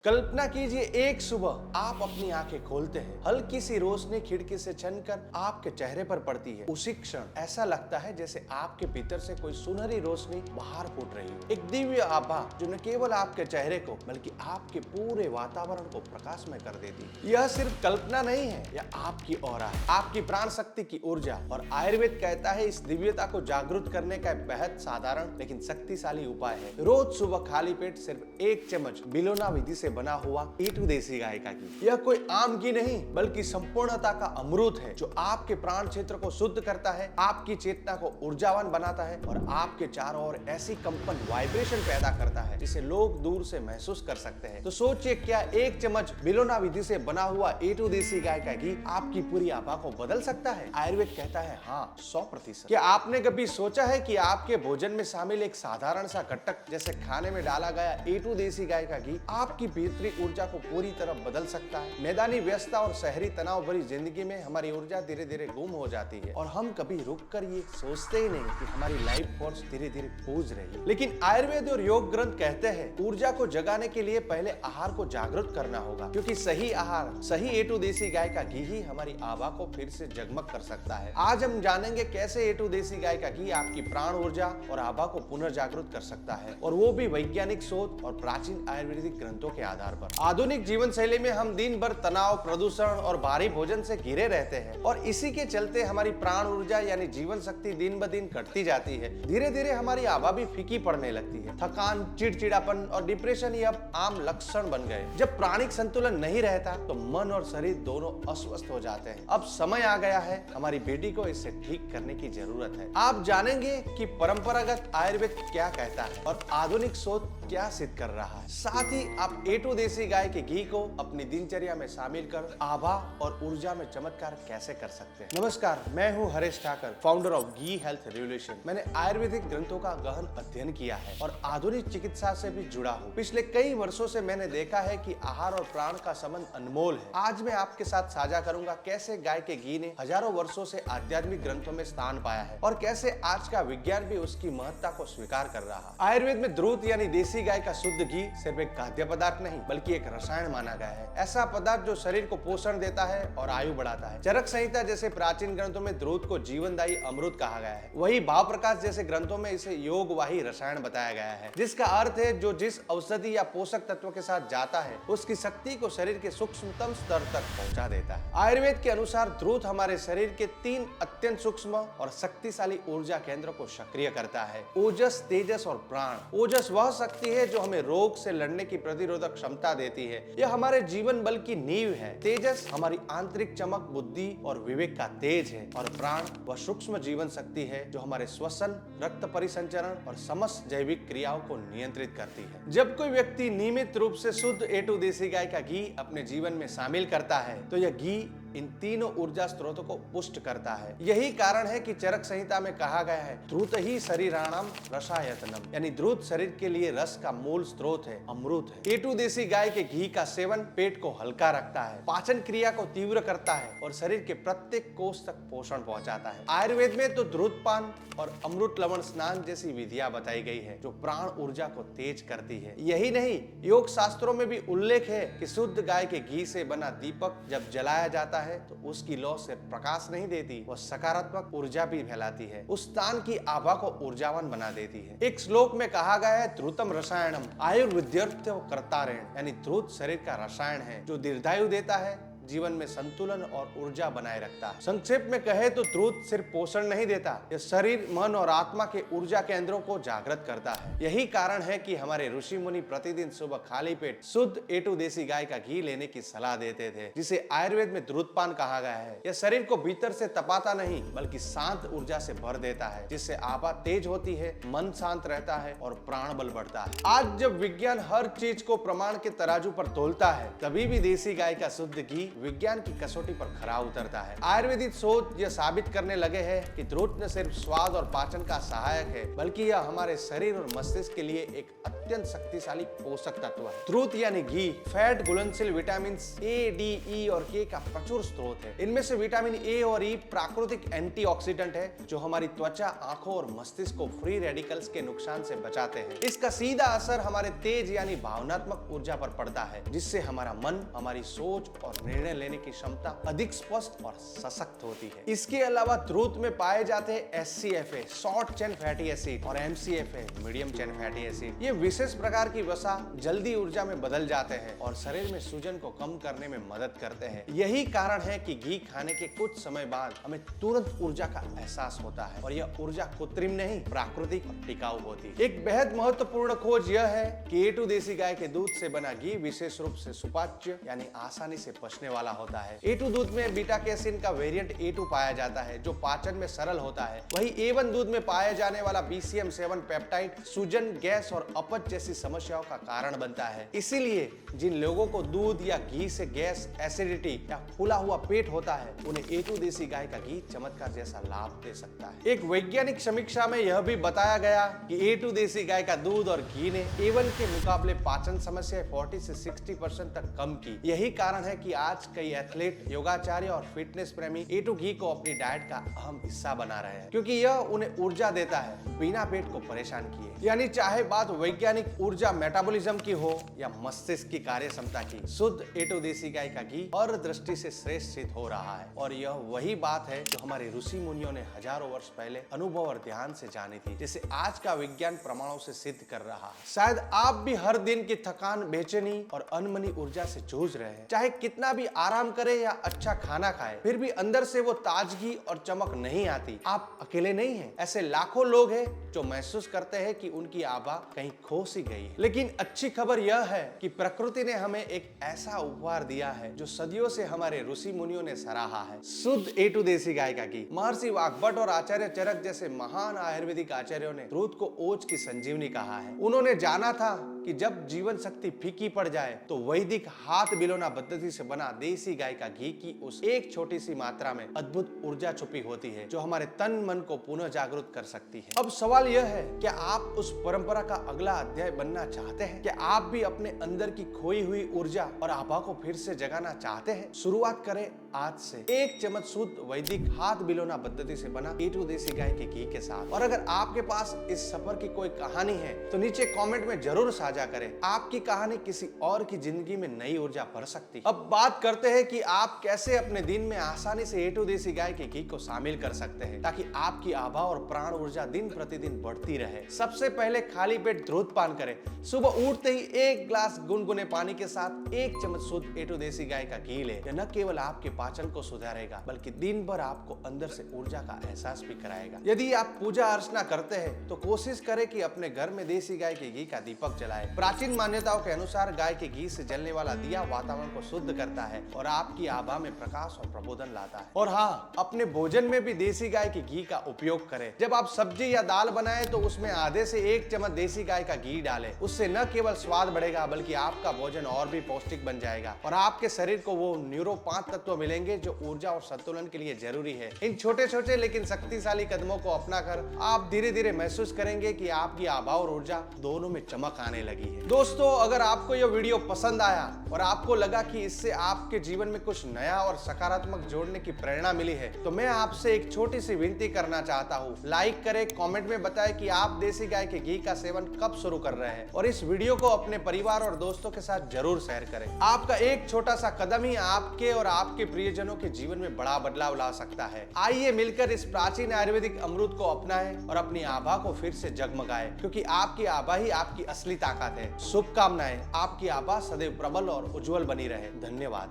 कल्पना कीजिए एक सुबह आप अपनी आंखें खोलते हैं, हल्की सी रोशनी खिड़की से छनकर आपके चेहरे पर पड़ती है। उसी क्षण ऐसा लगता है जैसे आपके भीतर से कोई सुनहरी रोशनी बाहर फूट रही हो। एक दिव्य आभा जो न केवल आपके चेहरे को बल्कि आपके पूरे वातावरण को प्रकाशमय कर देती है। यह सिर्फ कल्पना नहीं है, यह आपकी ऑरा है, आपकी प्राण शक्ति की ऊर्जा। और आयुर्वेद कहता है इस दिव्यता को जागृत करने का एक बेहद साधारण लेकिन शक्तिशाली उपाय है। रोज सुबह खाली पेट सिर्फ एक चम्मच बिलोना विधि से बना हुआ E2 देसी गाय का घी। यह कोई आम घी नहीं बल्कि संपूर्णता का अमृत है जो आपके प्राण क्षेत्र को शुद्ध करता है, आपकी चेतना को ऊर्जावान बनाता है और आपके चारों ओर ऐसी कंपन वाइब्रेशन पैदा करता है जिसे लोग दूर से महसूस कर सकते हैं। तो सोचिए, क्या एक चम्मच बिलोना विधि से बना हुआ E2 देसी गाय का घी आपकी पूरी आभा को बदल सकता है? आयुर्वेद कहता है हाँ, 100%। क्या आपने कभी सोचा है कि आपके भोजन में शामिल एक साधारण सा घटक जैसे खाने में डाला गया E2 देसी गाय का घी आपकी भीतरी ऊर्जा को पूरी तरह बदल सकता है? मैदानी व्यस्तता और शहरी तनाव भरी जिंदगी में हमारी ऊर्जा धीरे धीरे गुम हो जाती है और हम कभी रुककर ये सोचते ही नहीं कि हमारी लाइफ फोर्स धीरे धीरे बूझ रही है। लेकिन आयुर्वेद और योग ग्रंथ कहते हैं ऊर्जा को जगाने के लिए पहले आहार को जागृत करना होगा, क्योंकि सही आहार, सही E2 देसी गाय का घी ही हमारी आभा को फिर से जगमग कर सकता है। आज हम जानेंगे कैसे E2 देसी गाय का घी आपकी प्राण ऊर्जा और आभा को पुनर्जागृत कर सकता है, और वो भी वैज्ञानिक शोध और प्राचीन आयुर्वेदिक ग्रंथों के आधार पर। आधुनिक जीवन शैली में हम दिन भर तनाव, प्रदूषण और भारी भोजन से घिरे रहते हैं और इसी के चलते हमारी प्राण ऊर्जा यानी जीवन शक्ति दिन ब दिन घटती जाती है। धीरे धीरे हमारी आभा भी फीकी पड़ने लगती है। थकान, चिड़चिड़ापन और डिप्रेशन ये अब आम लक्षण बन गए। जब प्राणिक संतुलन नहीं रहता तो मन और शरीर दोनों अस्वस्थ हो जाते हैं। अब समय आ गया है, हमारी बेटी को इससे ठीक करने की जरूरत है। आप जानेंगे कि परंपरागत आयुर्वेद क्या कहता है और आधुनिक शोध क्या सिद्ध कर रहा है। साथ ही आप E2 देसी गाय के घी को अपनी दिनचर्या में शामिल कर आभा और ऊर्जा में चमत्कार कैसे कर सकते हैं। नमस्कार, मैं हूं Harish Thakar, founder of ghee health revolution. मैंने आयुर्वेदिक ग्रंथों का गहन अध्ययन किया है और आधुनिक चिकित्सा से भी जुड़ा हूं। पिछले कई वर्षों से मैंने देखा है कि आहार और प्राण का संबंध अनमोल है। आज मैं आपके साथ साझा करूंगा कैसे गाय के घी ने हजारों वर्षों से आध्यात्मिक ग्रंथों में स्थान पाया है और कैसे आज का विज्ञान भी उसकी महत्ता को स्वीकार कर रहा है। आयुर्वेद में द्रुत यानी देसी गाय का शुद्ध घी सिर्फ एक खाद्य पदार्थ नहीं बल्कि एक रसायन माना गया है। ऐसा पदार्थ जो शरीर को पोषण देता है और आयु बढ़ाता है। चरक संहिता जैसे प्राचीन ग्रंथों में द्रुत को जीवनदायी अमृत कहा गया है, वही भाव प्रकाश जैसे ग्रंथों में इसे योगवाही रसायन बताया गया है, जिसका अर्थ है जो जिस औषधि या पोषक तत्व के साथ जाता है उसकी शक्ति को शरीर के सूक्ष्मतम स्तर तक पहुंचा देता है। आयुर्वेद के अनुसार द्रुत हमारे शरीर के 3 अत्यंत सूक्ष्म और शक्तिशाली ऊर्जा केंद्रों को सक्रिय करता है, ओजस, तेजस और प्राण। ओजस वह शक्ति है जो हमें रोग से लड़ने की प्रतिरोधक क्षमता देती है, यह हमारे जीवन बल की नींव है। तेजस हमारी आंतरिक चमक, बुद्धि और विवेक का तेज है और प्राण वह सूक्ष्म जीवन शक्ति है जो हमारे श्वसन, रक्त परिसंचरण और समस्त जैविक क्रियाओं को नियंत्रित करती है। जब कोई व्यक्ति नियमित रूप से शुद्ध E2 देसी गाय का घी अपने जीवन में शामिल करता है तो यह घी इन तीनों ऊर्जा स्रोतों को पुष्ट करता है। यही कारण है कि चरक संहिता में कहा गया है द्रुत ही शरीराणाम रसायतनम, यानी द्रुत शरीर के लिए रस का मूल स्रोत है, अमृत है। E2 देसी गाय के घी का सेवन पेट को हल्का रखता है, पाचन क्रिया को तीव्र करता है और शरीर के प्रत्येक कोष तक पोषण पहुंचाता है। आयुर्वेद में तो द्रुत पान और अमृत लवण स्नान जैसी विधियां बताई गई है जो प्राण ऊर्जा को तेज करती है। यही नहीं, योग शास्त्रों में भी उल्लेख है कि शुद्ध गाय के घी से बना दीपक जब जलाया जाता है तो उसकी लौ सिर्फ प्रकाश नहीं देती, वह सकारात्मक ऊर्जा भी फैलाती है, उस स्थान की आभा को ऊर्जावान बना देती है। एक श्लोक में कहा गया है द्रुतम रसायनम आयुर्विद्यर्थ कर्तारेण, यानी द्रुत शरीर का रसायन है जो दीर्घायु देता है, जीवन में संतुलन और ऊर्जा बनाए रखता है। संक्षेप में कहे तो द्रुत सिर्फ पोषण नहीं देता, यह शरीर, मन और आत्मा के ऊर्जा केंद्रों को जागृत करता है। यही कारण है कि हमारे ऋषि मुनि प्रतिदिन सुबह खाली पेट शुद्ध E2 देसी गाय का घी लेने की सलाह देते थे, जिसे आयुर्वेद में द्रुतपान कहा गया है। यह शरीर को भीतर से तपाता नहीं बल्कि शांत ऊर्जा से भर देता है, जिससे आभा तेज होती है, मन शांत रहता है और प्राण बल बढ़ता है। आज जब विज्ञान हर चीज को प्रमाण के तराजू पर तोलता है, तभी भी देसी गाय का शुद्ध घी विज्ञान की कसौटी पर खरा उतरता है। आयुर्वेदिक शोध यह साबित करने लगे हैं कि द्रुत न सिर्फ स्वाद और पाचन का सहायक है बल्कि यह हमारे शरीर और मस्तिष्क के लिए एक अत्यंत शक्तिशाली पोषक तत्व है। दूध यानी घी फैट, घुलनशील विटामिन ए, डी, ई और के का प्रचुर स्रोत है। इनमें से विटामिन ए और ई प्राकृतिक एंटीऑक्सीडेंट है जो हमारी त्वचा, आंखों और मस्तिष्क को फ्री रेडिकल्स के नुकसान से बचाते हैं। इसका सीधा असर हमारे तेज यानी भावनात्मक ऊर्जा पर पड़ता है, जिससे हमारा मन, हमारी सोच और निर्णय लेने की क्षमता अधिक स्पष्ट और सशक्त होती है। इसके अलावा दूध में पाए जाते हैं SCFA short chain fatty acid और MCFA medium chain fatty acid. ये विशेष प्रकार की वसा जल्दी ऊर्जा में बदल जाते हैं और शरीर में सूजन को कम करने में मदद करते हैं। यही कारण है कि घी खाने के कुछ समय बाद हमें तुरंत ऊर्जा का एहसास होता है और यह ऊर्जा कृत्रिम नहीं, प्राकृतिक और टिकाऊ होती है। एक बेहद महत्वपूर्ण खोज यह है कि A2 देसी गाय के दूध से बना घी विशेष रूप से सुपाच्य यानी आसानी से पचने वाला होता है। A2 दूध में बीटा कैसीन का वेरिएंट A2 पाया जाता है जो पाचन में सरल होता है। वही A1 दूध में पाया जाने वाला BCM7 पेप्टाइड सूजन, गैस और अपच जैसी समस्याओं का कारण बनता है। इसीलिए जिन लोगों को दूध या घी से गैस, एसिडिटी या फूला हुआ पेट होता है उन्हें A2 देसी गाय का घी चमत्कार जैसा लाभ दे सकता है। एक वैज्ञानिक समीक्षा में यह भी बताया गया कि A2 देसी गाय का दूध और घी ने A1 के मुकाबले पाचन समस्या 40 से 60% तक कम की। यही कारण है कि आज कई एथलीट, योगाचार्य और फिटनेस प्रेमी A2 घी को अपनी डाइट का अहम हिस्सा बना रहे हैं, क्योंकि यह उन्हें ऊर्जा देता है बिना पेट को परेशान किए। यानी चाहे बात वैज्ञानिक ऊर्जा मेटाबॉलिज्म की हो या मस्तिष्क की कार्य क्षमता की, शुद्ध A2 देसी गाय का घी हर दृष्टि से श्रेष्ठ सिद्ध हो रहा है। और यह वही बात है जो हमारे ऋषि मुनियों ने हजारों वर्ष पहले अनुभव और ध्यान से जानी थी, जिसे आज का विज्ञान प्रमाणों से सिद्ध कर रहा है। शायद आप भी हर दिन की थकान, बेचैनी और अनमनी ऊर्जा से जूझ रहे हैं। चाहे कितना भी आराम करे या अच्छा खाना खाए, फिर भी अंदर से वो ताजगी और चमक नहीं आती। आप अकेले नहीं हैं। ऐसे लाखों लोग हैं जो महसूस करते हैं कि उनकी आभा कहीं खो सी गई है। लेकिन अच्छी खबर यह है कि प्रकृति ने हमें एक ऐसा उपहार दिया है जो सदियों से हमारे ऋषि मुनियों ने सराहा है, शुद्ध A2 देसी गाय का घी। महर्षि वाग्भट और आचार्य चरक जैसे महान आयुर्वेदिक आचार्यों ने दूध को ओज की संजीवनी कहा है। उन्होंने जाना था कि जब जीवन शक्ति फीकी पड़ जाए तो वैदिक हाथ बिलोना पद्धति से बना देसी गाय का घी की उस एक छोटी सी मात्रा में अद्भुत ऊर्जा छुपी होती है जो हमारे तन मन को पुनः जागरूक कर सकती है। अब सवाल यह है, क्या आप उस परंपरा का अगला अध्याय बनना चाहते हैं? क्या आप भी अपने अंदर की खोई हुई ऊर्जा और आभा को फिर से जगाना चाहते हैं? शुरुआत करें आज से एक चम्मच शुद्ध वैदिक हाथ बिलोना पद्धति से बना A2 देसी गाय के घी के साथ। और अगर आपके पास इस सफर की कोई कहानी है तो नीचे कमेंट में जरूर साझा करें। आपकी कहानी किसी और की जिंदगी में नई ऊर्जा भर सकती है। अब बात करते हैं कि आप कैसे अपने दिन में आसानी से A2 देसी गाय के घी को शामिल कर सकते हैं ताकि आपकी आभा और प्राण ऊर्जा दिन प्रतिदिन बढ़ती रहे। सबसे पहले खाली पेट दूध पान करें। सुबह उठते ही एक ग्लास गुनगुने पानी के साथ एक चम्मच शुद्ध A2 देसी गाय का घी लें। यह न केवल आपके पाचन को सुधारेगा बल्कि दिन भर आपको अंदर से ऊर्जा का एहसास भी कराएगा। यदि आप पूजा अर्चना करते हैं तो कोशिश करें कि अपने घर में देसी गाय के घी का दीपक जलाएं। प्राचीन मान्यताओं के अनुसार गाय के घी से जलने वाला दिया वातावरण को शुद्ध करता है और आपकी आभा में प्रकाश और प्रबोधन लाता है। और हाँ, अपने भोजन में भी देसी गाय के घी का उपयोग करें। जब आप सब्जी या दाल बनाएं तो उसमें आधे से एक चम्मच देसी गाय का घी डालें। उससे न केवल स्वाद बढ़ेगा बल्कि आपका भोजन और भी पौष्टिक बन जाएगा और आपके शरीर को वो न्यूरो 5 तत्व मिलेंगे जो ऊर्जा और संतुलन के लिए जरूरी है। इन छोटे छोटे लेकिन शक्तिशाली कदमों को अपनाकर आप धीरे धीरे महसूस करेंगे कि आपकी आभा और ऊर्जा दोनों में चमक आने लगी है। दोस्तों, अगर आपको यह वीडियो पसंद आया और आपको लगा कि इससे आपके जीवन में कुछ नया और सकारात्मक जोड़ने की प्रेरणा मिली है तो मैं आपसे एक छोटी सी विनती करना चाहता हूँ। लाइक करें, कमेंट में बताएं कि आप देसी गाय के घी का सेवन कब शुरू कर रहे हैं और इस वीडियो को अपने परिवार और दोस्तों के साथ जरूर शेयर करें। आपका एक छोटा सा कदम ही आपके और आपके प्रियजनों के जीवन में बड़ा बदलाव ला सकता है। आइए मिलकर इस प्राचीन आयुर्वेदिक अमृत को अपनाएं और अपनी आभा को फिर से जगमगाएं, क्योंकि आपकी आभा ही आपकी असली ताकत है। शुभकामनाएं, आपकी आभा सदैव प्रबल और उज्जवल बनी रहे। धन्यवाद।